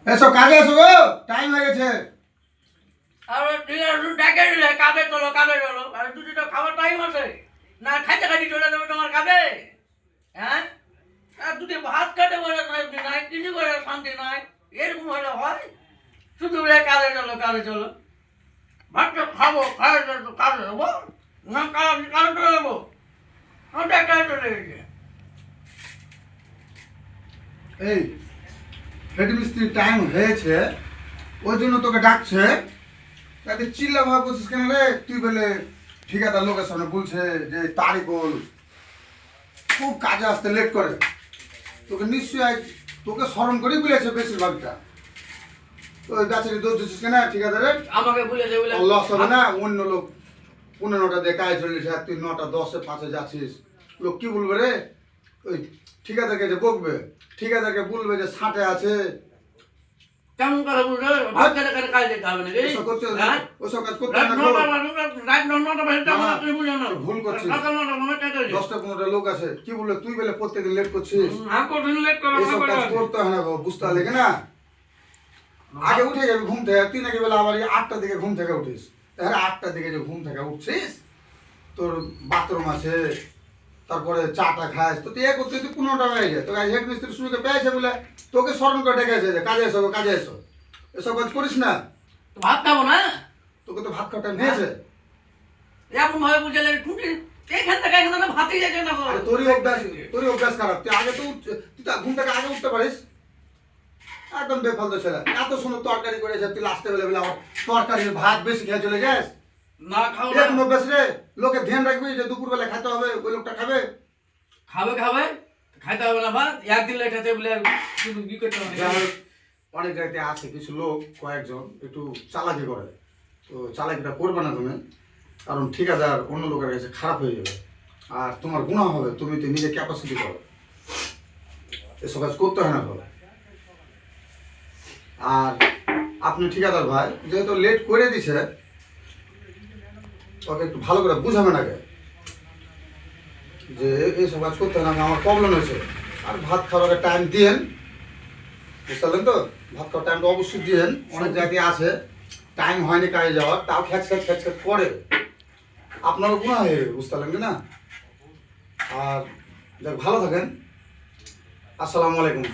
এসো কাজে এসো গো, টাইম হয়ে গেছে। আরে তুই ডাকে দিলে কাজে চলো আরে দুটি তো খাবার টাইম আছে না, খাইতে খাইতে চলে যাবে তোমার কাজে। হ্যাঁ, আর দুটি ভাত খেতে বলে শান্তি নাই, কিছু করে শান্তি নাই, এরকম হলে হয়? শুধু বলে কাজে চলো, ভাতটা খাবো, কাজে যাবো না, কাজে চলে যাবো, কাজে চলে গেছে। এই হেড মিস্ত্রি টাইম হয়েছে, ওই জন্য তোকে ডাকছে। তাকে চিল্লা ভাব করছিস কেন রে? তুই বলে ঠিকাদার লোকের সামনে বলছে যে তারিখ বল, খুব কাজে আসতে লেট করে। তোকে নিশ্চয়ই তোকে স্মরণ করেই বলেছে বেশিরভাগটা। তো ওই গাছের দোষ দিচ্ছিস কেন ঠিকাদারের? আমাকে বলে লস হবে না? অন্য লোক 15টা দিয়ে কাজ চলেছে, আর তুই 9টা 10-এ 5-এ যাচ্ছিস। লোক কি বলবে রে? ওই ঠিকাদারকে যে বকবে, ঠিকাদারকে বলবে যে 60-এ আছে। কেমন কথা বলছো? ভাত খেতে খেতে কাজ যেতে হবে নাকি? ওসব করতে হবে না, হ্যাঁ? ওসব কাজ করতে রাত হবে না। 9টা বাজে যাবো না, তুমি বুঝো না। ভুল করছিস। সকাল 9টা সময় কাজ আছে। 10টা 15টা লোক আছে, কি বলবে? তুই বলে প্রত্যেকদিন লেট করছিস। আমি কঠিন লেট করবো এসব কাজ করতে হয় না গো, বুঝতে হবে না। আগে উঠে যাবি ঘুম থেকে, তুই নাকি বলে আবার 8টার দিকে ঘুম থেকে উঠিস। তাহলে 8টার দিকে যে ঘুম থেকে উঠছিস, তোর বাথরুম আছে, তারপরে চাটা খাস, তো তুই করতে তুই 15টা হয়ে যায়। তোকে হেড মিস্ত্রি শুরুতে পেয়েছে বলে তোকে স্মরণ করে ডেকেছে যে কাজে এসো, কাজে এসো। এসব কাজ করিস না। ভাত খাবো না, তোকে তো ভাত খাওয়ার টাইম হয়েছে। এরকম ভাবে বুঝে লাগে টুটি এখান থেকে ভাতই যাচ্ছে না। আরে তোরই অভ্যাস খারাপ। তুই আগে তো তুই তো ঘুম থেকে আগে উঠতে পারিস। একদম বেফালতু ছেলে। এত সুন্দর তরকারি করেছে, তুই লাস্টে বেলে বেলে আমার তরকারির ভাত বেশি খেয়ে চলে যাস। না খাও না। এরকম অভ্যাস রে। লোকে ধ্যান রাখবি যে দুপুরবেলা খেতে হবে, ওই লোকটা খাবে। খাবে খাইতে হবে না ভাত, একদিন লেট আছে বলে শুধু কি করতে হবে? অনেক জায়গাতে আছে কিছু লোক, কয়েকজন একটু চালাকি করে। তো চালাকিটা করবে না তুমি, কারণ ঠিকাদার অন্য লোকের কাছে খারাপ হয়ে যাবে, আর তোমার গুণা হবে। তুমি তো নিজে ক্যাপাসিটি করো, এসব কাজ করতে হয় না ভালো। আর আপনি ঠিকাদার ভাই যেহেতু লেট করে দিছে, ওকে একটু ভালো করে বুঝাবেন আগে যে এইসব কাজ করতে হয় না, আমার প্রবলেম হয়েছে। আর ভাত খাওয়ার টাইম দিয়েন, বুঝতে পারলেন তো? ভাত খাওয়ার টাইমটা অবশ্যই দিয়েন। অনেক জায়গায় আছে টাইম হয়নি কাজে যাওয়ার, তাও খ্যাচ করে আপনারও গুণা হয়ে যাবে, বুঝতে পারলেন কি না? আর যাক, ভালো থাকেন। আসসালামু আলাইকুম।